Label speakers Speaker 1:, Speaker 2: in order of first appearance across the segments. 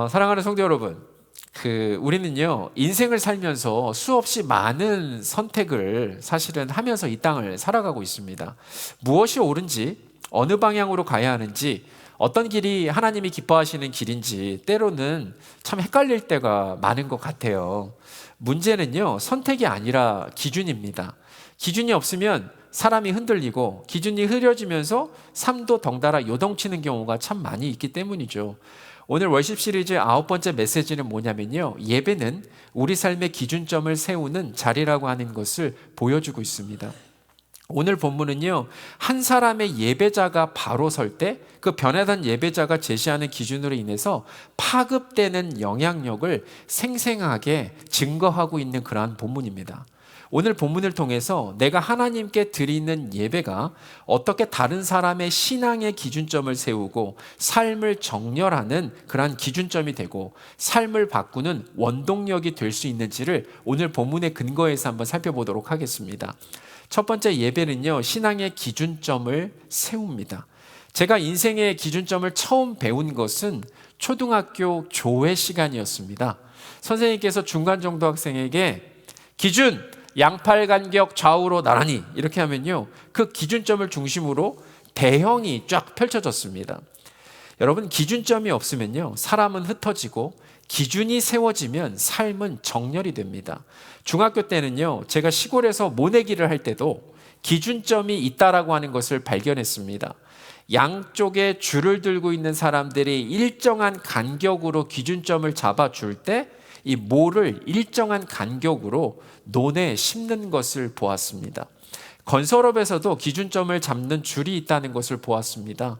Speaker 1: 사랑하는 성도 여러분, 우리는요, 인생을 살면서 수없이 많은 선택을 사실은 하면서 이 땅을 살아가고 있습니다. 무엇이 옳은지, 어느 방향으로 가야 하는지, 어떤 길이 하나님이 기뻐하시는 길인지 때로는 참 헷갈릴 때가 많은 것 같아요. 문제는요, 선택이 아니라 기준입니다. 기준이 없으면 사람이 흔들리고 기준이 흐려지면서 삶도 덩달아 요동치는 경우가 참 많이 있기 때문이죠. 오늘 월십 시리즈 9번째 메시지는 뭐냐면요, 예배는 우리 삶의 기준점을 세우는 자리라고 하는 것을 보여주고 있습니다. 오늘 본문은요, 한 사람의 예배자가 바로 설 때 그 변화된 예배자가 제시하는 기준으로 인해서 파급되는 영향력을 생생하게 증거하고 있는 그러한 본문입니다. 오늘 본문을 통해서 내가 하나님께 드리는 예배가 어떻게 다른 사람의 신앙의 기준점을 세우고 삶을 정렬하는 그러한 기준점이 되고 삶을 바꾸는 원동력이 될 수 있는지를 오늘 본문의 근거에서 한번 살펴보도록 하겠습니다. 첫 번째, 예배는요, 신앙의 기준점을 세웁니다. 제가 인생의 기준점을 처음 배운 것은 초등학교 조회 시간이었습니다. 선생님께서 중간정도 학생에게 기준, 양팔 간격 좌우로 나란히 이렇게 하면요, 그 기준점을 중심으로 대형이 쫙 펼쳐졌습니다. 여러분, 기준점이 없으면요, 사람은 흩어지고 기준이 세워지면 삶은 정렬이 됩니다. 중학교 때는요, 제가 시골에서 모내기를 할 때도 기준점이 있다라고 하는 것을 발견했습니다. 양쪽에 줄을 들고 있는 사람들이 일정한 간격으로 기준점을 잡아줄 때 이 모를 일정한 간격으로 논에 심는 것을 보았습니다. 건설업에서도 기준점을 잡는 줄이 있다는 것을 보았습니다.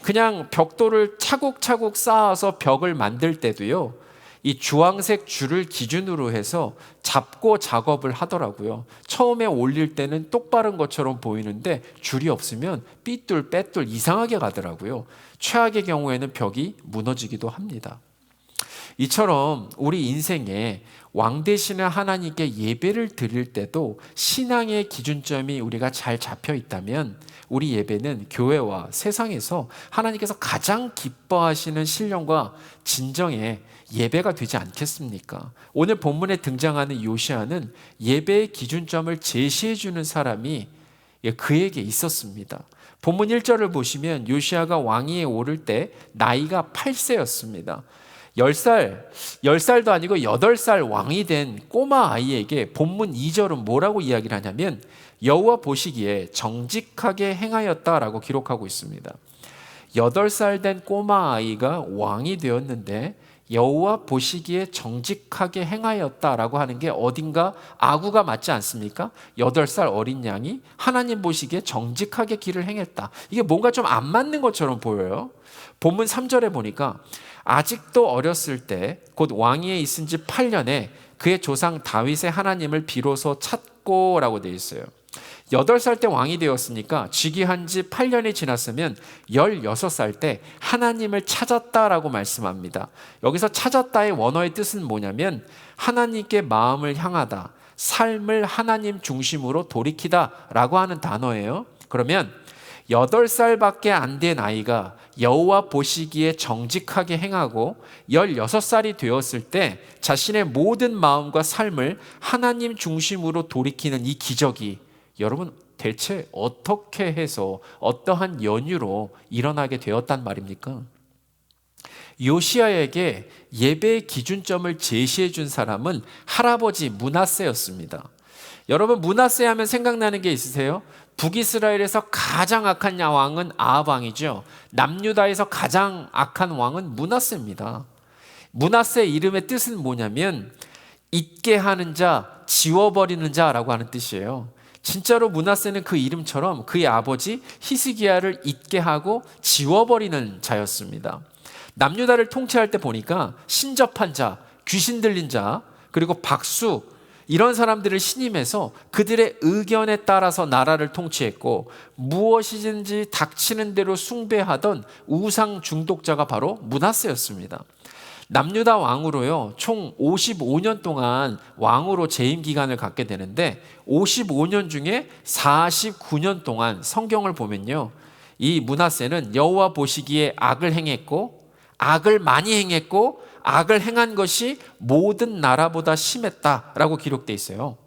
Speaker 1: 그냥 벽돌을 차곡차곡 쌓아서 벽을 만들 때도요, 이 주황색 줄을 기준으로 해서 잡고 작업을 하더라고요. 처음에 올릴 때는 똑바른 것처럼 보이는데 줄이 없으면 삐뚤 빼뚤 이상하게 가더라고요. 최악의 경우에는 벽이 무너지기도 합니다. 이처럼 우리 인생에 왕 되시는 하나님께 예배를 드릴 때도 신앙의 기준점이 우리가 잘 잡혀 있다면 우리 예배는 교회와 세상에서 하나님께서 가장 기뻐하시는 신령과 진정의 예배가 되지 않겠습니까? 오늘 본문에 등장하는 요시아는 예배의 기준점을 제시해 주는 사람이 그에게 있었습니다. 본문 1절을 보시면 요시아가 왕위에 오를 때 나이가 8세였습니다. 10살도 아니고 8살 왕이 된 꼬마 아이에게 본문 2절은 뭐라고 이야기를 하냐면 여호와 보시기에 정직하게 행하였다라고 기록하고 있습니다. 8살 된 꼬마 아이가 왕이 되었는데 여호와 보시기에 정직하게 행하였다라고 하는 게 어딘가 아구가 맞지 않습니까? 8살 어린 양이 하나님 보시기에 정직하게 길을 행했다. 이게 뭔가 좀 안 맞는 것처럼 보여요. 본문 3절에 보니까 아직도 어렸을 때 곧 왕위에 있은 지 8년에 그의 조상 다윗의 하나님을 비로소 찾고 라고 되어 있어요. 8살 때 왕이 되었으니까 즉위한 지 8년이 지났으면 16살 때 하나님을 찾았다라고 말씀합니다. 여기서 찾았다의 원어의 뜻은 뭐냐면 하나님께 마음을 향하다, 삶을 하나님 중심으로 돌이키다 라고 하는 단어예요. 그러면 8살밖에 안 된 아이가 여호와 보시기에 정직하게 행하고 16살이 되었을 때 자신의 모든 마음과 삶을 하나님 중심으로 돌이키는 이 기적이 여러분 대체 어떻게 해서 어떠한 연유로 일어나게 되었단 말입니까? 요시아에게 예배의 기준점을 제시해 준 사람은 할아버지 므낫세였습니다. 여러분, 므낫세 하면 생각나는 게 있으세요? 북이스라엘에서 가장 악한 왕은 아합 왕이죠. 남유다에서 가장 악한 왕은 므낫세입니다. 므낫세 이름의 뜻은 뭐냐면 잊게 하는 자, 지워버리는 자라고 하는 뜻이에요. 진짜로 므낫세는 그 이름처럼 그의 아버지 히스기야를 잊게 하고 지워버리는 자였습니다. 남유다를 통치할 때 보니까 신접한 자, 귀신 들린 자, 그리고 박수, 이런 사람들을 신임해서 그들의 의견에 따라서 나라를 통치했고 무엇이든지 닥치는 대로 숭배하던 우상 중독자가 바로 므낫세였습니다. 남유다 왕으로요, 총 55년 동안 왕으로 재임 기간을 갖게 되는데 55년 중에 49년 동안 성경을 보면요, 이 므낫세는 여호와 보시기에 악을 행했고 악을 많이 행했고 악을 행한 것이 모든 나라보다 심했다라고 기록되어 있어요.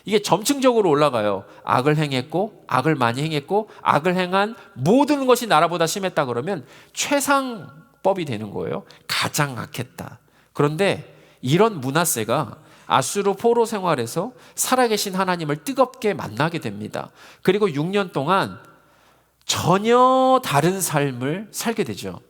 Speaker 1: 이게 점층적으로 올라가요. 악을 행했고 악을 많이 행했고 악을 행한 모든 것이 나라보다 심했다 그러면 최상법이 되는 거예요. 가장 악했다. 그런데 이런 므낫세가 아수르 포로 생활에서 살아계신 하나님을 뜨겁게 만나게 됩니다. 그리고 6년 동안 전혀 다른 삶을 살게 되죠.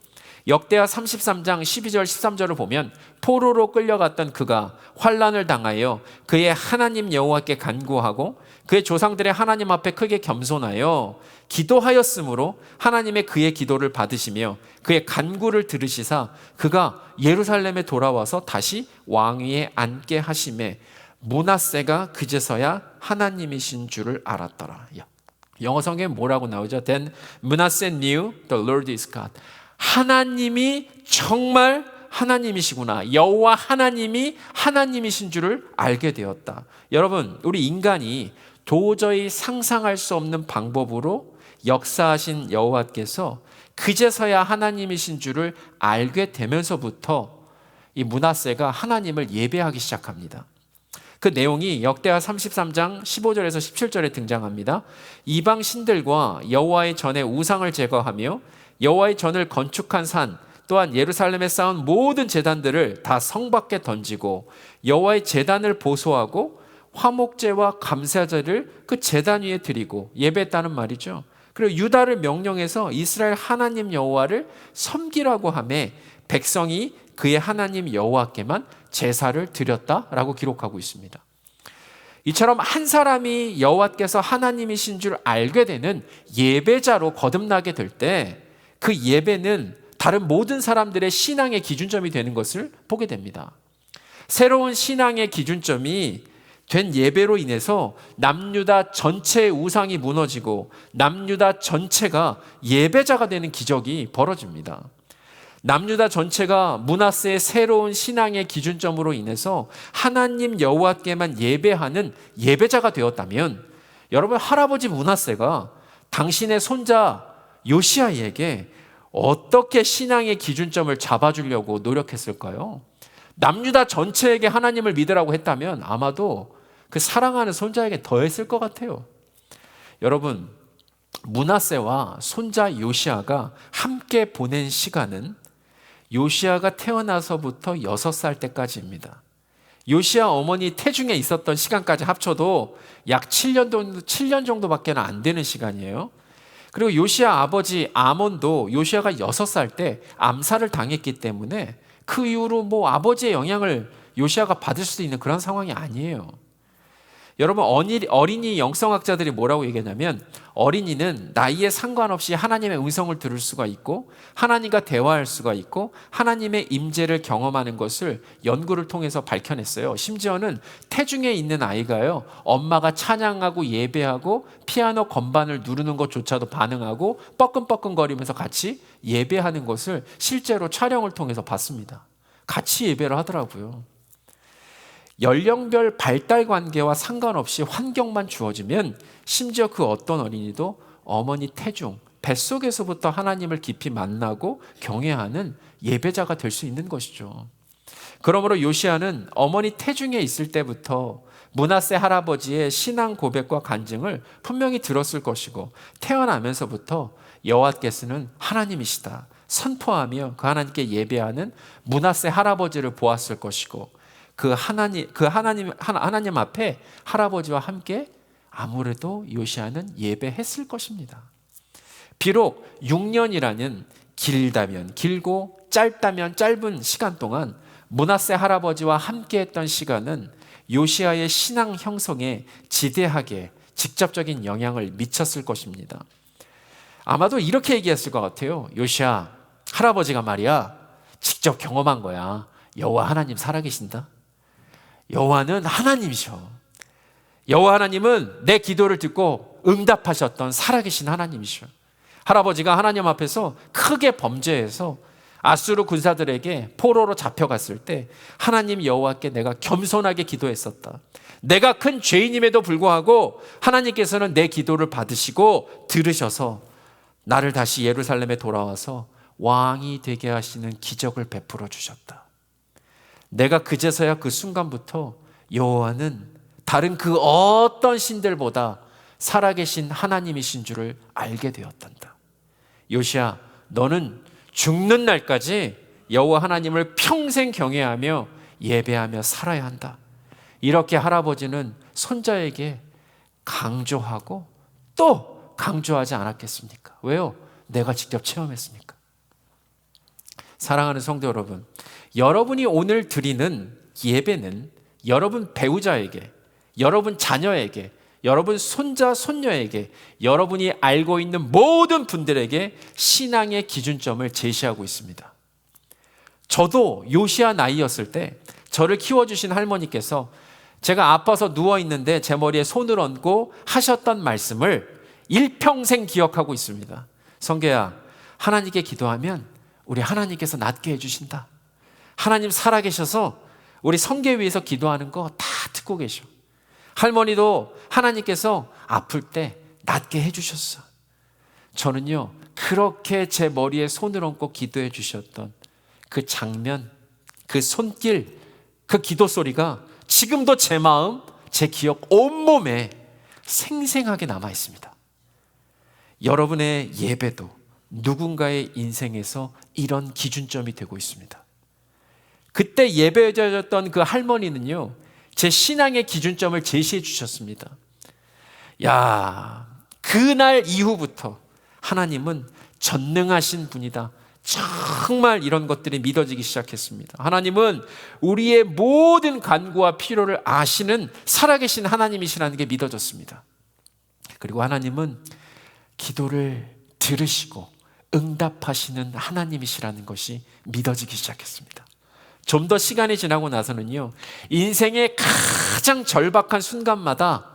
Speaker 1: 역대하 33장 12절 13절을 보면 포로로 끌려갔던 그가 환난을 당하여 그의 하나님 여호와께 간구하고 그의 조상들의 하나님 앞에 크게 겸손하여 기도하였으므로 하나님의 그의 기도를 받으시며 그의 간구를 들으시사 그가 예루살렘에 돌아와서 다시 왕위에 앉게 하심에 므낫세가 그제서야 하나님이신 줄을 알았더라. 영어 성경에 뭐라고 나오죠? Then Manasseh knew the Lord is God. 하나님이 정말 하나님이시구나. 여호와 하나님이 하나님이신 줄을 알게 되었다. 여러분, 우리 인간이 도저히 상상할 수 없는 방법으로 역사하신 여호와께서 그제서야 하나님이신 줄을 알게 되면서부터 이 므낫세가 하나님을 예배하기 시작합니다. 그 내용이 역대하 33장 15절에서 17절에 등장합니다. 이방 신들과 여호와의 전에 우상을 제거하며 여호와의 전을 건축한 산 또한 예루살렘에 쌓은 모든 제단들을 다 성 밖에 던지고 여호와의 제단을 보소하고 화목제와 감사제를 그 제단 위에 드리고 예배했다는 말이죠. 그리고 유다를 명령해서 이스라엘 하나님 여호와를 섬기라고 하며 백성이 그의 하나님 여호와께만 제사를 드렸다라고 기록하고 있습니다. 이처럼 한 사람이 여호와께서 하나님이신 줄 알게 되는 예배자로 거듭나게 될 때 그 예배는 다른 모든 사람들의 신앙의 기준점이 되는 것을 보게 됩니다. 새로운 신앙의 기준점이 된 예배로 인해서 남유다 전체의 우상이 무너지고 남유다 전체가 예배자가 되는 기적이 벌어집니다. 남유다 전체가 므낫세의 새로운 신앙의 기준점으로 인해서 하나님 여호와께만 예배하는 예배자가 되었다면 여러분, 할아버지 므낫세가 당신의 손자 요시야에게 어떻게 신앙의 기준점을 잡아주려고 노력했을까요? 남유다 전체에게 하나님을 믿으라고 했다면 아마도 그 사랑하는 손자에게 더 했을 것 같아요. 여러분, 므낫세와 손자 요시야가 함께 보낸 시간은 요시야가 태어나서부터 6살 때까지입니다. 요시야 어머니 태중에 있었던 시간까지 합쳐도 약 7년 정도밖에 안 되는 시간이에요. 그리고 요시야 아버지 아몬도 요시야가 6살 때 암살을 당했기 때문에 그 이후로 아버지의 영향을 요시야가 받을 수 있는 그런 상황이 아니에요. 여러분, 어린이 영성학자들이 뭐라고 얘기하냐면 어린이는 나이에 상관없이 하나님의 음성을 들을 수가 있고 하나님과 대화할 수가 있고 하나님의 임재를 경험하는 것을 연구를 통해서 밝혀냈어요. 심지어는 태중에 있는 아이가요, 엄마가 찬양하고 예배하고 피아노 건반을 누르는 것조차도 반응하고 뻐끔뻐끔거리면서 같이 예배하는 것을 실제로 촬영을 통해서 봤습니다. 같이 예배를 하더라고요. 연령별 발달 관계와 상관없이 환경만 주어지면 심지어 그 어떤 어린이도 어머니 태중, 뱃속에서부터 하나님을 깊이 만나고 경외하는 예배자가 될 수 있는 것이죠. 그러므로 요시야는 어머니 태중에 있을 때부터 므낫세 할아버지의 신앙 고백과 간증을 분명히 들었을 것이고 태어나면서부터 여호와께서는 하나님이시다 선포하며 그 하나님께 예배하는 므낫세 할아버지를 보았을 것이고 하나님 앞에 할아버지와 함께 아무래도 요시야는 예배했을 것입니다. 비록 6년이라는 길다면 길고 짧다면 짧은 시간 동안 므낫세 할아버지와 함께했던 시간은 요시야의 신앙 형성에 지대하게 직접적인 영향을 미쳤을 것입니다. 아마도 이렇게 얘기했을 것 같아요. 요시야, 할아버지가 말이야 직접 경험한 거야. 여호와 하나님 살아계신다. 여호와는 하나님이셔. 여호와 하나님은 내 기도를 듣고 응답하셨던 살아계신 하나님이셔. 할아버지가 하나님 앞에서 크게 범죄해서 아수르 군사들에게 포로로 잡혀갔을 때 하나님 여호와께 내가 겸손하게 기도했었다. 내가 큰 죄인임에도 불구하고 하나님께서는 내 기도를 받으시고 들으셔서 나를 다시 예루살렘에 돌아와서 왕이 되게 하시는 기적을 베풀어 주셨다. 내가 그제서야 그 순간부터 여호와는 다른 그 어떤 신들보다 살아계신 하나님이신 줄을 알게 되었단다. 요시야, 너는 죽는 날까지 여호와 하나님을 평생 경외하며 예배하며 살아야 한다. 이렇게 할아버지는 손자에게 강조하고 또 강조하지 않았겠습니까? 왜요? 내가 직접 체험했으니까. 사랑하는 성도 여러분, 여러분이 오늘 드리는 예배는 여러분 배우자에게, 여러분 자녀에게, 여러분 손자, 손녀에게, 여러분이 알고 있는 모든 분들에게 신앙의 기준점을 제시하고 있습니다. 저도 요시야 나이였을 때 저를 키워주신 할머니께서 제가 아파서 누워있는데 제 머리에 손을 얹고 하셨던 말씀을 일평생 기억하고 있습니다. 성계야, 하나님께 기도하면 우리 하나님께서 낫게 해주신다. 하나님 살아계셔서 우리 성계 위에서 기도하는 거 다 듣고 계셔. 할머니도 하나님께서 아플 때 낫게 해주셨어. 저는요, 그렇게 제 머리에 손을 얹고 기도해 주셨던 그 장면, 그 손길, 그 기도 소리가 지금도 제 마음, 제 기억 온몸에 생생하게 남아 있습니다. 여러분의 예배도 누군가의 인생에서 이런 기준점이 되고 있습니다. 그때 예배드렸던 그 할머니는요, 제 신앙의 기준점을 제시해 주셨습니다. 야, 그날 이후부터 하나님은 전능하신 분이다. 정말 이런 것들이 믿어지기 시작했습니다. 하나님은 우리의 모든 간구와 필요를 아시는 살아계신 하나님이시라는 게 믿어졌습니다. 그리고 하나님은 기도를 들으시고 응답하시는 하나님이시라는 것이 믿어지기 시작했습니다. 좀 더 시간이 지나고 나서는요, 인생의 가장 절박한 순간마다,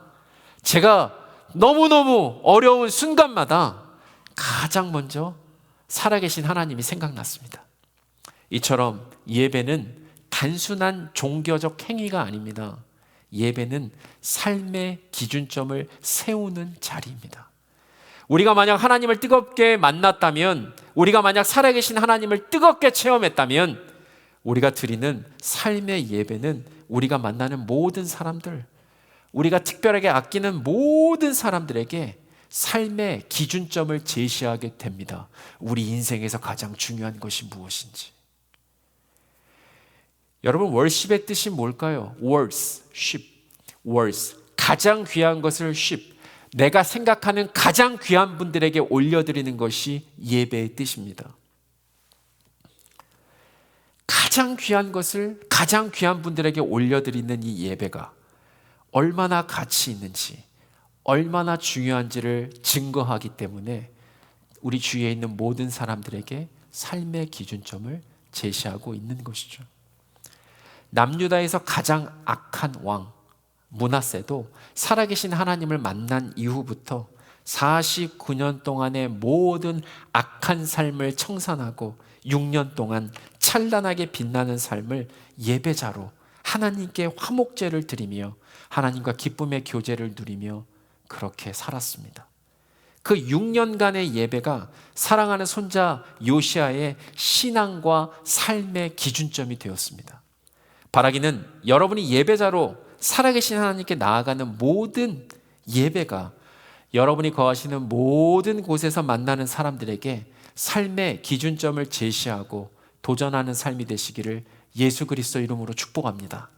Speaker 1: 제가 너무너무 어려운 순간마다 가장 먼저 살아계신 하나님이 생각났습니다. 이처럼 예배는 단순한 종교적 행위가 아닙니다. 예배는 삶의 기준점을 세우는 자리입니다. 우리가 만약 하나님을 뜨겁게 만났다면, 우리가 만약 살아계신 하나님을 뜨겁게 체험했다면, 우리가 드리는 삶의 예배는 우리가 만나는 모든 사람들, 우리가 특별하게 아끼는 모든 사람들에게 삶의 기준점을 제시하게 됩니다. 우리 인생에서 가장 중요한 것이 무엇인지. 여러분, 월십의 뜻이 뭘까요? worship, 가장 귀한 것을 ship, 내가 생각하는 가장 귀한 분들에게 올려드리는 것이 예배의 뜻입니다. 가장 귀한 것을 가장 귀한 분들에게 올려드리는 이 예배가 얼마나 가치 있는지, 얼마나 중요한지를 증거하기 때문에 우리 주위에 있는 모든 사람들에게 삶의 기준점을 제시하고 있는 것이죠. 남유다에서 가장 악한 왕 므낫세도 살아계신 하나님을 만난 이후부터 49년 동안의 모든 악한 삶을 청산하고 6년 동안 찬란하게 빛나는 삶을 예배자로 하나님께 화목제를 드리며 하나님과 기쁨의 교제를 누리며 그렇게 살았습니다. 그 6년간의 예배가 사랑하는 손자 요시야의 신앙과 삶의 기준점이 되었습니다. 바라기는 여러분이 예배자로 살아계신 하나님께 나아가는 모든 예배가 여러분이 거하시는 모든 곳에서 만나는 사람들에게 삶의 기준점을 제시하고 도전하는 삶이 되시기를 예수 그리스도 이름으로 축복합니다.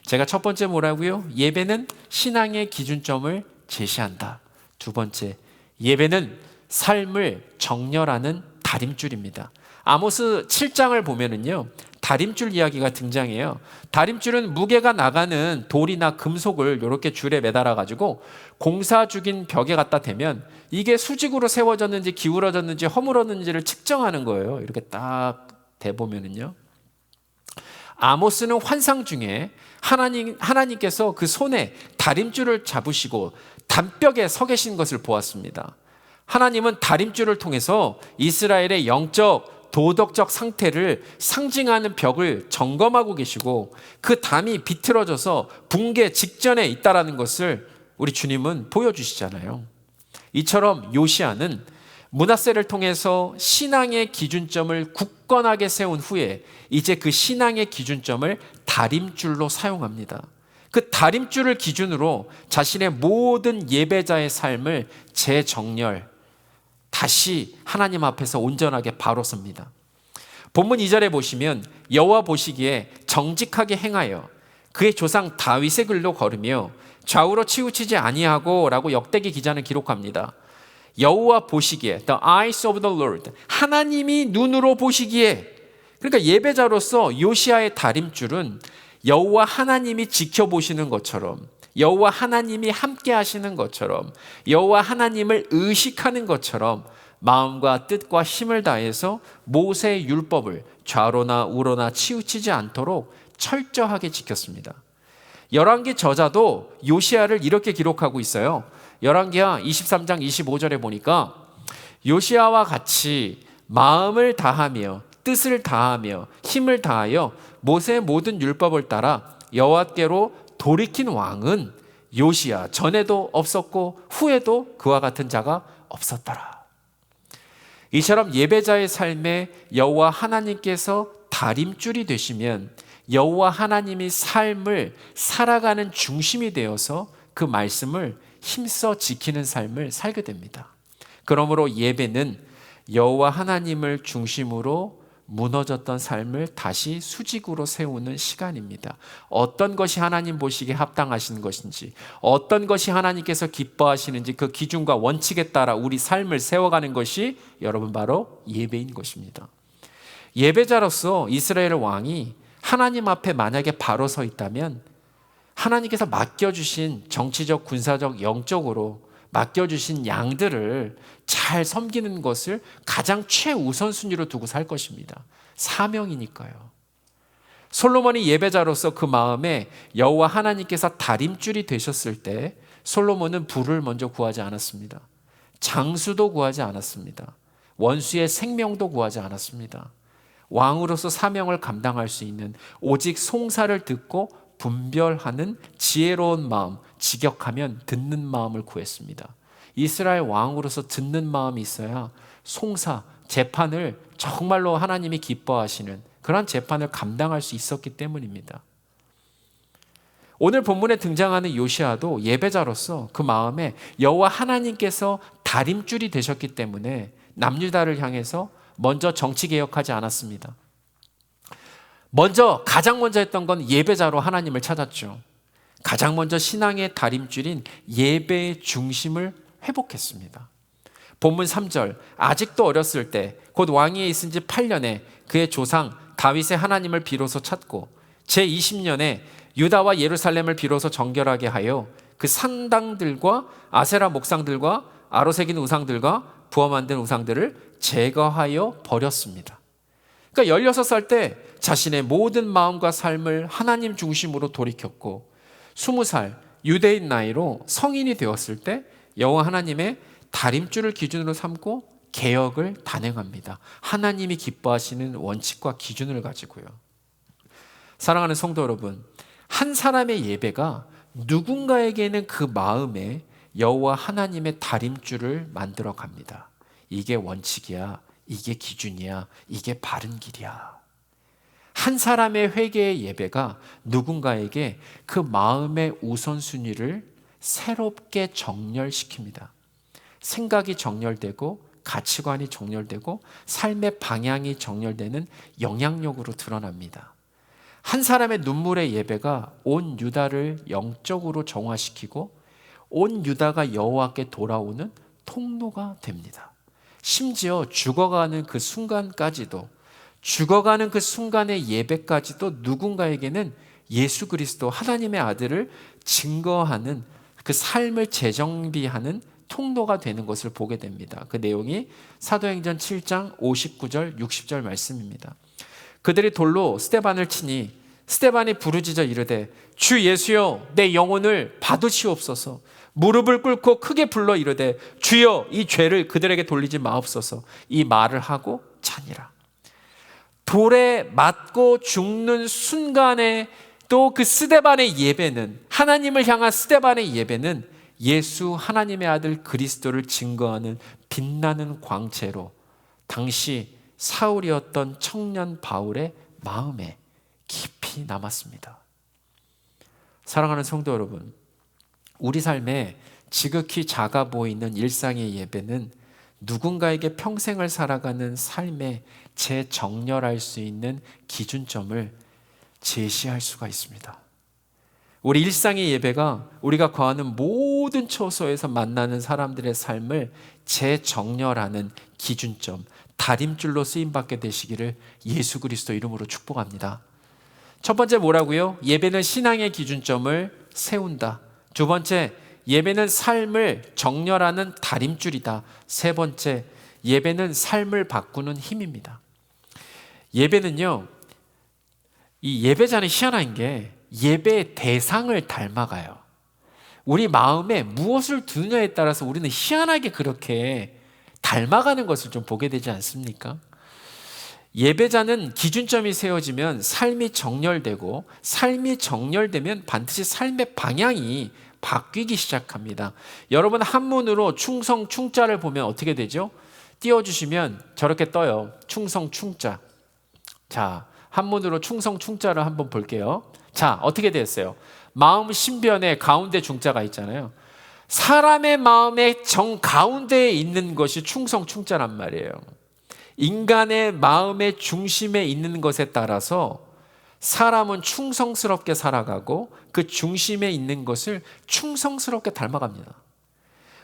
Speaker 1: 제가 첫 번째 뭐라고요? 예배는 신앙의 기준점을 제시한다. 두 번째, 예배는 삶을 정렬하는 다림줄입니다. 아모스 7장을 보면은요, 다림줄 이야기가 등장해요. 다림줄은 무게가 나가는 돌이나 금속을 이렇게 줄에 매달아 가지고 공사 중인 벽에 갖다 대면 이게 수직으로 세워졌는지 기울어졌는지 허물었는지를 측정하는 거예요. 이렇게 딱 대보면은요. 아모스는 환상 중에 하나님께서 그 손에 다림줄을 잡으시고 담벽에 서 계신 것을 보았습니다. 하나님은 다림줄을 통해서 이스라엘의 영적 도덕적 상태를 상징하는 벽을 점검하고 계시고 그 담이 비틀어져서 붕괴 직전에 있다라는 것을 우리 주님은 보여주시잖아요. 이처럼 요시야는 므낫세를 통해서 신앙의 기준점을 굳건하게 세운 후에 이제 그 신앙의 기준점을 다림줄로 사용합니다. 그 다림줄을 기준으로 자신의 모든 예배자의 삶을 재정렬, 다시 하나님 앞에서 온전하게 바로 섭니다. 본문 2절에 보시면 여호와 보시기에 정직하게 행하여 그의 조상 다윗의 글로 걸으며 좌우로 치우치지 아니하고 라고 역대기 기자는 기록합니다. 여호와 보시기에, the eyes of the Lord, 하나님이 눈으로 보시기에, 그러니까 예배자로서 요시아의 다림줄은 여호와 하나님이 지켜보시는 것처럼, 여호와 하나님이 함께 하시는 것처럼, 여호와 하나님을 의식하는 것처럼 마음과 뜻과 힘을 다해서 모세의 율법을 좌로나 우로나 치우치지 않도록 철저하게 지켰습니다. 열왕기 저자도 요시아를 이렇게 기록하고 있어요. 열왕기하 23장 25절에 보니까 요시아와 같이 마음을 다하며 뜻을 다하며 힘을 다하여 모세의 모든 율법을 따라 여호와께로 돌이킨 왕은 요시아 전에도 없었고 후에도 그와 같은 자가 없었더라. 이처럼 예배자의 삶에 여호와 하나님께서 다림줄이 되시면 여호와 하나님이 삶을 살아가는 중심이 되어서 그 말씀을 힘써 지키는 삶을 살게 됩니다. 그러므로 예배는 여호와 하나님을 중심으로 무너졌던 삶을 다시 수직으로 세우는 시간입니다. 어떤 것이 하나님 보시기에 합당하신 것인지, 어떤 것이 하나님께서 기뻐하시는지 그 기준과 원칙에 따라 우리 삶을 세워가는 것이 여러분 바로 예배인 것입니다. 예배자로서 이스라엘 왕이 하나님 앞에 만약에 바로 서 있다면 하나님께서 맡겨주신 정치적, 군사적, 영적으로 맡겨주신 양들을 잘 섬기는 것을 가장 최우선순위로 두고 살 것입니다. 사명이니까요. 솔로몬이 예배자로서 그 마음에 여호와 하나님께서 다림줄이 되셨을 때 솔로몬은 부를 먼저 구하지 않았습니다. 장수도 구하지 않았습니다. 원수의 생명도 구하지 않았습니다. 왕으로서 사명을 감당할 수 있는 오직 송사를 듣고 분별하는 지혜로운 마음, 직역하면 듣는 마음을 구했습니다. 이스라엘 왕으로서 듣는 마음이 있어야 송사, 재판을 정말로 하나님이 기뻐하시는 그런 재판을 감당할 수 있었기 때문입니다. 오늘 본문에 등장하는 요시아도 예배자로서 그 마음에 여호와 하나님께서 다림줄이 되셨기 때문에 남유다를 향해서 먼저 정치개혁하지 않았습니다. 가장 먼저 했던 건 예배자로 하나님을 찾았죠. 가장 먼저 신앙의 다림줄인 예배의 중심을 회복했습니다. 본문 3절, 아직도 어렸을 때 곧 왕위에 있은 지 8년에 그의 조상 다윗의 하나님을 비로소 찾고 제20년에 유다와 예루살렘을 비로소 정결하게 하여 그 산당들과 아세라 목상들과 아로새긴 우상들과 부어 만든 우상들을 제거하여 버렸습니다. 그러니까 16살 때 자신의 모든 마음과 삶을 하나님 중심으로 돌이켰고 20살 유대인 나이로 성인이 되었을 때 여호와 하나님의 다림줄을 기준으로 삼고 개혁을 단행합니다. 하나님이 기뻐하시는 원칙과 기준을 가지고요. 사랑하는 성도 여러분, 한 사람의 예배가 누군가에게는 그 마음에 여호와 하나님의 다림줄을 만들어 갑니다. 이게 원칙이야, 이게 기준이야, 이게 바른 길이야. 한 사람의 회개의 예배가 누군가에게 그 마음의 우선순위를 새롭게 정렬시킵니다. 생각이 정렬되고 가치관이 정렬되고 삶의 방향이 정렬되는 영향력으로 드러납니다. 한 사람의 눈물의 예배가 온 유다를 영적으로 정화시키고 온 유다가 여호와께 돌아오는 통로가 됩니다. 심지어 죽어가는 그 순간의 예배까지도 누군가에게는 예수 그리스도 하나님의 아들을 증거하는 그 삶을 재정비하는 통로가 되는 것을 보게 됩니다. 그 내용이 사도행전 7장 59절 60절 말씀입니다. 그들이 돌로 스데반을 치니 스데반이 부르짖어 이르되 주 예수여 내 영혼을 받으시옵소서. 무릎을 꿇고 크게 불러 이르되 주여 이 죄를 그들에게 돌리지 마옵소서. 이 말을 하고 자니라. 돌에 맞고 죽는 순간에 또 그 스데반의 예배는, 하나님을 향한 스데반의 예배는 예수 하나님의 아들 그리스도를 증거하는 빛나는 광채로 당시 사울이었던 청년 바울의 마음에 깊이 남았습니다. 사랑하는 성도 여러분, 우리 삶에 지극히 작아 보이는 일상의 예배는 누군가에게 평생을 살아가는 삶에 재정렬할 수 있는 기준점을 제시할 수가 있습니다. 우리 일상의 예배가 우리가 거하는 모든 처소에서 만나는 사람들의 삶을 재정렬하는 기준점, 다림줄로 쓰임받게 되시기를 예수 그리스도 이름으로 축복합니다. 첫 번째 뭐라고요? 예배는 신앙의 기준점을 세운다. 두 번째, 예배는 삶을 정렬하는 다림줄이다. 세 번째, 예배는 삶을 바꾸는 힘입니다. 예배는요, 이 예배자는 희한한 게 예배의 대상을 닮아가요. 우리 마음에 무엇을 두느냐에 따라서 우리는 희한하게 그렇게 닮아가는 것을 좀 보게 되지 않습니까? 예배자는 기준점이 세워지면 삶이 정렬되고, 삶이 정렬되면 반드시 삶의 방향이 바뀌기 시작합니다. 여러분, 한문으로 충성 충자를 보면 어떻게 되죠? 띄워주시면 저렇게 떠요. 충성 충자. 자, 한문으로 충성 충자를 한번 볼게요. 자, 어떻게 됐어요? 마음 신변에 가운데 중자가 있잖아요. 사람의 마음의 정 가운데에 있는 것이 충성 충자란 말이에요. 인간의 마음의 중심에 있는 것에 따라서 사람은 충성스럽게 살아가고 그 중심에 있는 것을 충성스럽게 닮아갑니다.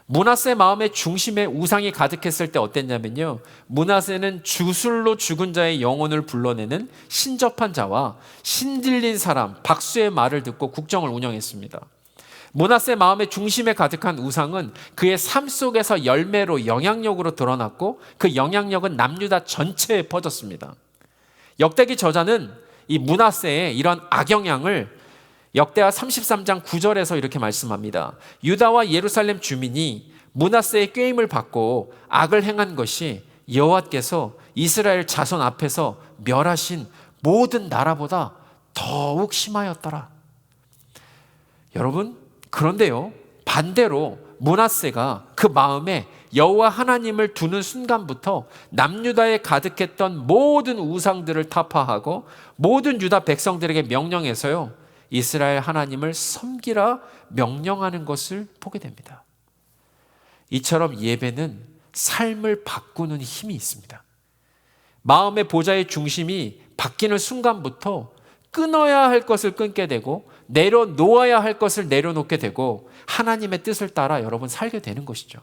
Speaker 1: 므낫세 마음의 중심에 우상이 가득했을 때 어땠냐면요, 므낫세는 주술로 죽은 자의 영혼을 불러내는 신접한 자와 신들린 사람 박수의 말을 듣고 국정을 운영했습니다. 므낫세 마음의 중심에 가득한 우상은 그의 삶 속에서 열매로 영향력으로 드러났고, 그 영향력은 남유다 전체에 퍼졌습니다. 역대기 저자는 이 므낫세의 이런 악영향을 역대하 33장 9절에서 이렇게 말씀합니다. 유다와 예루살렘 주민이 므낫세의 꾀임을 받고 악을 행한 것이 여호와께서 이스라엘 자손 앞에서 멸하신 모든 나라보다 더욱 심하였더라. 여러분, 그런데요, 반대로 므낫세가 그 마음에 여호와 하나님을 두는 순간부터 남유다에 가득했던 모든 우상들을 타파하고 모든 유다 백성들에게 명령해서요, 이스라엘 하나님을 섬기라 명령하는 것을 보게 됩니다. 이처럼 예배는 삶을 바꾸는 힘이 있습니다. 마음의 보좌의 중심이 바뀌는 순간부터 끊어야 할 것을 끊게 되고 내려놓아야 할 것을 내려놓게 되고 하나님의 뜻을 따라 여러분 살게 되는 것이죠.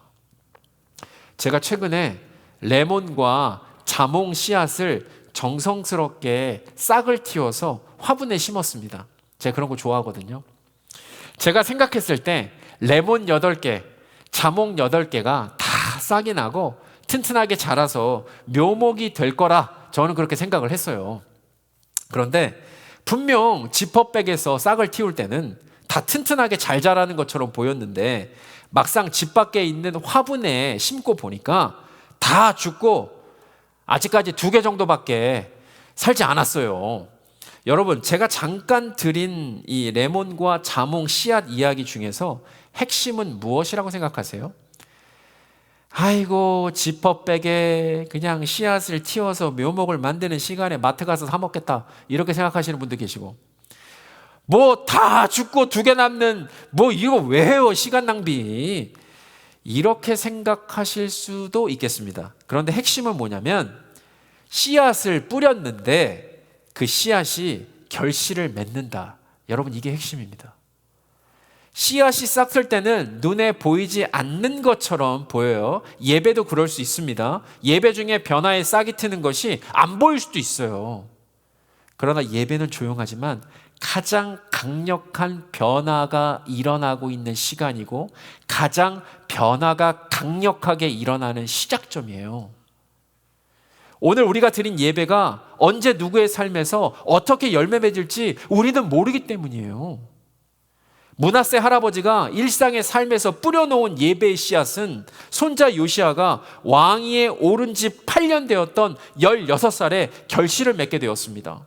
Speaker 1: 제가 최근에 레몬과 자몽 씨앗을 정성스럽게 싹을 틔워서 화분에 심었습니다. 제가 그런 거 좋아하거든요. 제가 생각했을 때 레몬 8개, 자몽 8개가 다 싹이 나고 튼튼하게 자라서 묘목이 될 거라 저는 그렇게 생각을 했어요. 그런데 분명 지퍼백에서 싹을 틔울 때는 다 튼튼하게 잘 자라는 것처럼 보였는데 막상 집 밖에 있는 화분에 심고 보니까 다 죽고 아직까지 2개 정도밖에 살지 않았어요. 여러분, 제가 잠깐 드린 이 레몬과 자몽 씨앗 이야기 중에서 핵심은 무엇이라고 생각하세요? 아이고, 지퍼백에 그냥 씨앗을 틔워서 묘목을 만드는 시간에 마트 가서 사 먹겠다, 이렇게 생각하시는 분도 계시고, 뭐 다 죽고 2개 남는 뭐 이거 왜 해요, 시간 낭비, 이렇게 생각하실 수도 있겠습니다. 그런데 핵심은 뭐냐면 씨앗을 뿌렸는데 그 씨앗이 결실을 맺는다. 여러분, 이게 핵심입니다. 씨앗이 싹을 때는 눈에 보이지 않는 것처럼 보여요. 예배도 그럴 수 있습니다. 예배 중에 변화에 싹이 트는 것이 안 보일 수도 있어요. 그러나 예배는 조용하지만 가장 강력한 변화가 일어나고 있는 시간이고 가장 변화가 강력하게 일어나는 시작점이에요. 오늘 우리가 드린 예배가 언제 누구의 삶에서 어떻게 열매 맺을지 우리는 모르기 때문이에요. 므낫세 할아버지가 일상의 삶에서 뿌려놓은 예배의 씨앗은 손자 요시아가 왕위에 오른 지 8년 되었던 16살에 결실을 맺게 되었습니다.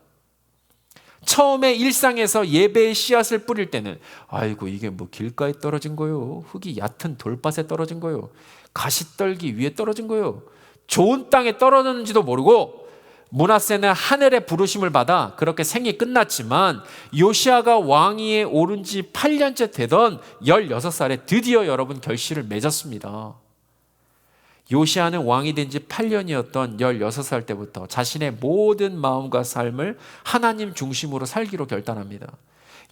Speaker 1: 처음에 일상에서 예배의 씨앗을 뿌릴 때는 아이고 이게 뭐 길가에 떨어진 거요, 흙이 얕은 돌밭에 떨어진 거요, 가시떨기 위에 떨어진 거요, 좋은 땅에 떨어졌는지도 모르고, 므낫세는 하늘의 부르심을 받아 그렇게 생이 끝났지만 요시아가 왕위에 오른 지 8년째 되던 16살에 드디어 여러분 결실을 맺었습니다. 요시아는 왕이 된 지 8년이었던 16살 때부터 자신의 모든 마음과 삶을 하나님 중심으로 살기로 결단합니다.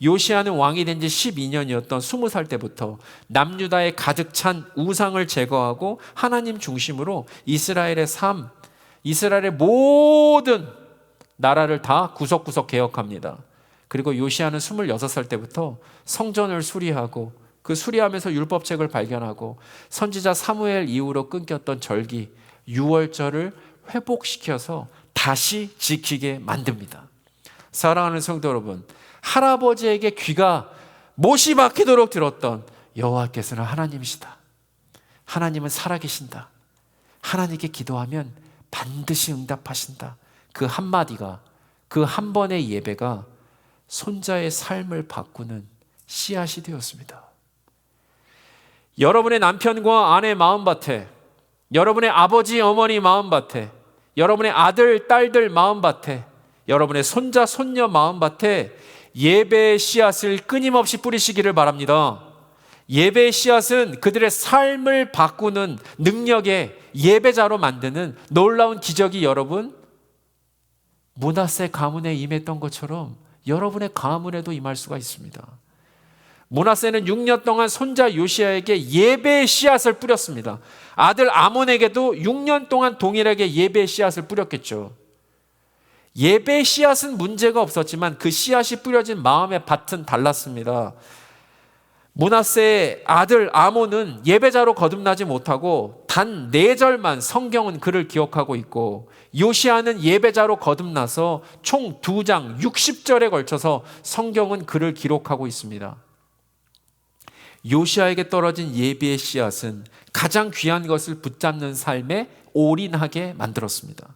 Speaker 1: 요시아는 왕이 된 지 12년이었던 20살 때부터 남유다에 가득 찬 우상을 제거하고 하나님 중심으로 이스라엘의 삶, 이스라엘의 모든 나라를 다 구석구석 개혁합니다. 그리고 요시아는 26살 때부터 성전을 수리하고 그 수리하면서 율법책을 발견하고 선지자 사무엘 이후로 끊겼던 절기, 유월절을 회복시켜서 다시 지키게 만듭니다. 사랑하는 성도 여러분, 할아버지에게 귀가 못이 박히도록 들었던 여호와께서는 하나님이시다. 하나님은 살아계신다. 하나님께 기도하면 반드시 응답하신다. 그 한마디가, 그 한 번의 예배가 손자의 삶을 바꾸는 씨앗이 되었습니다. 여러분의 남편과 아내 마음밭에, 여러분의 아버지 어머니 마음밭에, 여러분의 아들 딸들 마음밭에, 여러분의 손자 손녀 마음밭에 예배의 씨앗을 끊임없이 뿌리시기를 바랍니다. 예배의 씨앗은 그들의 삶을 바꾸는 능력의 예배자로 만드는 놀라운 기적이 여러분 므낫세 가문에 임했던 것처럼 여러분의 가문에도 임할 수가 있습니다. 므낫세는 6년 동안 손자 요시아에게 예배의 씨앗을 뿌렸습니다. 아들 아몬에게도 6년 동안 동일하게 예배의 씨앗을 뿌렸겠죠. 예배의 씨앗은 문제가 없었지만 그 씨앗이 뿌려진 마음의 밭은 달랐습니다. 므낫세의 아들 아몬은 예배자로 거듭나지 못하고 단 4절만 성경은 그를 기억하고 있고, 요시아는 예배자로 거듭나서 총 2장 60절에 걸쳐서 성경은 그를 기록하고 있습니다. 요시아에게 떨어진 예배의 씨앗은 가장 귀한 것을 붙잡는 삶에 올인하게 만들었습니다.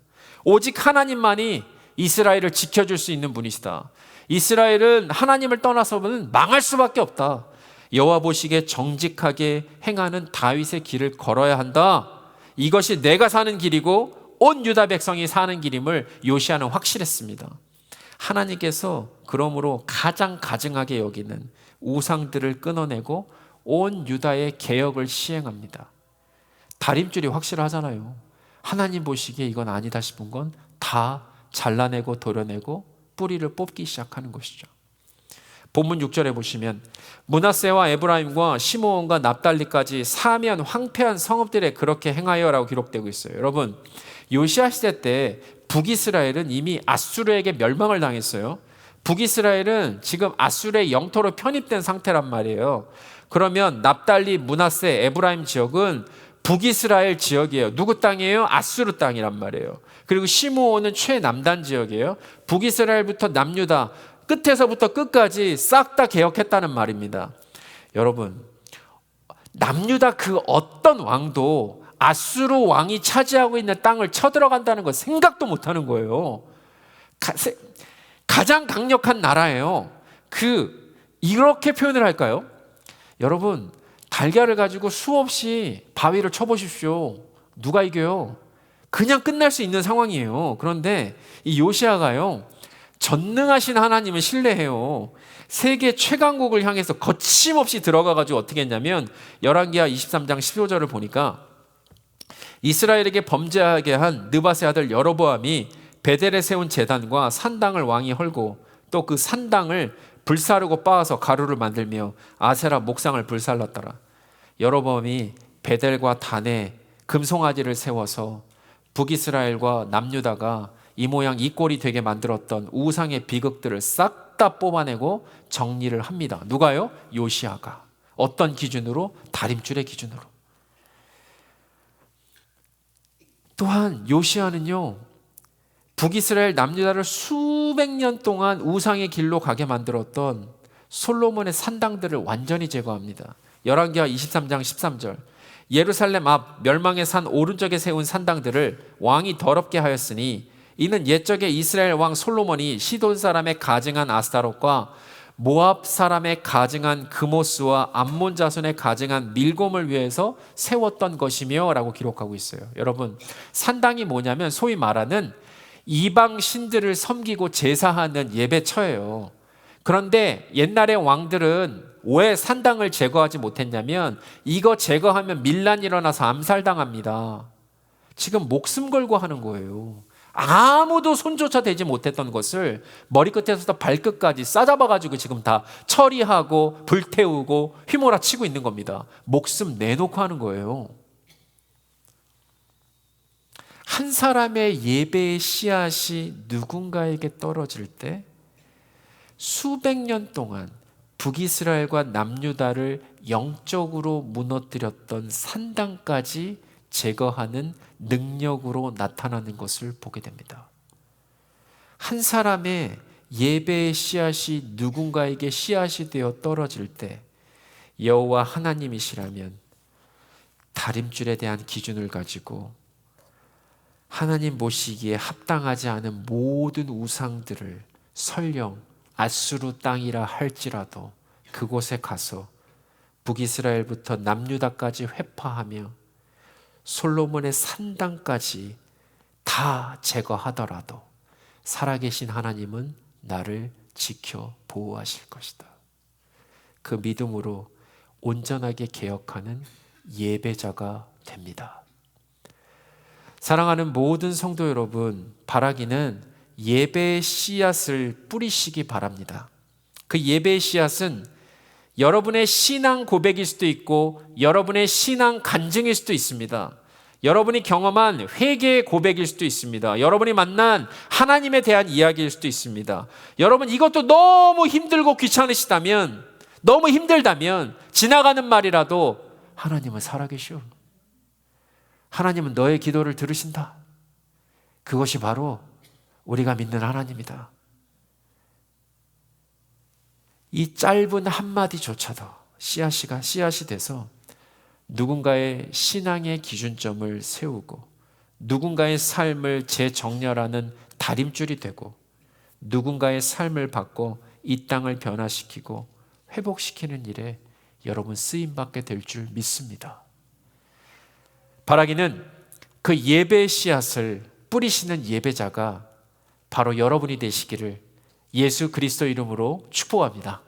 Speaker 1: 오직 하나님만이 이스라엘을 지켜줄 수 있는 분이시다. 이스라엘은 하나님을 떠나서는 망할 수밖에 없다. 여호와 보시기에 정직하게 행하는 다윗의 길을 걸어야 한다. 이것이 내가 사는 길이고 온 유다 백성이 사는 길임을 요시아는 확실했습니다. 하나님께서 그러므로 가장 가증하게 여기는 우상들을 끊어내고 온 유다의 개혁을 시행합니다. 다림줄이 확실하잖아요. 하나님 보시기에 이건 아니다 싶은 건 다 잘라내고 도려내고 뿌리를 뽑기 시작하는 것이죠. 본문 6절에 보시면 므낫세와 에브라임과 시므온과 납달리까지 사면 황폐한 성읍들에 그렇게 행하여라고 기록되고 있어요. 여러분, 요시아 시대 때 북이스라엘은 이미 아수르에게 멸망을 당했어요. 북이스라엘은 지금 아수르의 영토로 편입된 상태란 말이에요. 그러면 납달리, 므낫세, 에브라임 지역은 북이스라엘 지역이에요. 누구 땅이에요? 아수르 땅이란 말이에요. 그리고 시므온은 최남단 지역이에요. 북이스라엘부터 남유다 끝에서부터 끝까지 싹 다 개혁했다는 말입니다. 여러분, 남유다 그 어떤 왕도 아수르 왕이 차지하고 있는 땅을 쳐들어간다는 거 생각도 못하는 거예요. 가장 강력한 나라예요. 이렇게 표현을 할까요? 여러분, 달걀을 가지고 수없이 바위를 쳐보십시오. 누가 이겨요? 그냥 끝날 수 있는 상황이에요. 그런데 이 요시아가요, 전능하신 하나님을 신뢰해요. 세계 최강국을 향해서 거침없이 들어가가지고 어떻게 했냐면 열왕기하 23장 15절을 보니까 이스라엘에게 범죄하게 한 느밧의 아들 여로보암이 베델에 세운 제단과 산당을 왕이 헐고 또 그 산당을 불사르고 빻아서 가루를 만들며 아세라 목상을 불살랐더라. 여로보암이 베델과 단에 금송아지를 세워서 북이스라엘과 남유다가 이 모양 이 꼴이 되게 만들었던 우상의 비극들을 싹 다 뽑아내고 정리를 합니다. 누가요? 요시아가. 어떤 기준으로? 다림줄의 기준으로. 또한 요시아는요, 북이스라엘 남유다를 수백 년 동안 우상의 길로 가게 만들었던 솔로몬의 산당들을 완전히 제거합니다. 열왕기하 23장 13절. 예루살렘 앞 멸망의 산 오른쪽에 세운 산당들을 왕이 더럽게 하였으니 이는 옛적에 이스라엘 왕 솔로몬이 시돈 사람의 가증한 아스타롯과 모압 사람의 가증한 그모스와 암몬 자손의 가증한 밀곰을 위해서 세웠던 것이며 라고 기록하고 있어요. 여러분, 산당이 뭐냐면 소위 말하는 이방 신들을 섬기고 제사하는 예배처예요. 그런데 옛날의 왕들은 왜 산당을 제거하지 못했냐면 이거 제거하면 밀란이 일어나서 암살당합니다. 지금 목숨 걸고 하는 거예요. 아무도 손조차 대지 못했던 것을 머리끝에서부터 발끝까지 싸잡아가지고 지금 다 처리하고 불태우고 휘몰아치고 있는 겁니다. 목숨 내놓고 하는 거예요. 한 사람의 예배의 씨앗이 누군가에게 떨어질 때 수백 년 동안 북이스라엘과 남유다를 영적으로 무너뜨렸던 산당까지 제거하는 능력으로 나타나는 것을 보게 됩니다. 한 사람의 예배의 씨앗이 누군가에게 씨앗이 되어 떨어질 때 여호와 하나님이시라면 다림줄에 대한 기준을 가지고 하나님 보시기에 합당하지 않은 모든 우상들을 설령 아수르 땅이라 할지라도 그곳에 가서 북이스라엘부터 남유다까지 회파하며 솔로몬의 산당까지 다 제거하더라도 살아계신 하나님은 나를 지켜 보호하실 것이다. 그 믿음으로 온전하게 개혁하는 예배자가 됩니다. 사랑하는 모든 성도 여러분, 바라기는 예배의 씨앗을 뿌리시기 바랍니다. 그 예배의 씨앗은 여러분의 신앙 고백일 수도 있고 여러분의 신앙 간증일 수도 있습니다. 여러분이 경험한 회개의 고백일 수도 있습니다. 여러분이 만난 하나님에 대한 이야기일 수도 있습니다. 여러분, 이것도 너무 힘들고 귀찮으시다면, 너무 힘들다면 지나가는 말이라도 하나님은 살아계시오. 하나님은 너의 기도를 들으신다. 그것이 바로 우리가 믿는 하나님이다. 이 짧은 한마디조차도 씨앗이 돼서 누군가의 신앙의 기준점을 세우고 누군가의 삶을 재정렬하는 다림줄이 되고 누군가의 삶을 바꿔 이 땅을 변화시키고 회복시키는 일에 여러분 쓰임받게 될 줄 믿습니다. 바라기는 그 예배의 씨앗을 뿌리시는 예배자가 바로 여러분이 되시기를 예수 그리스도 이름으로 축복합니다.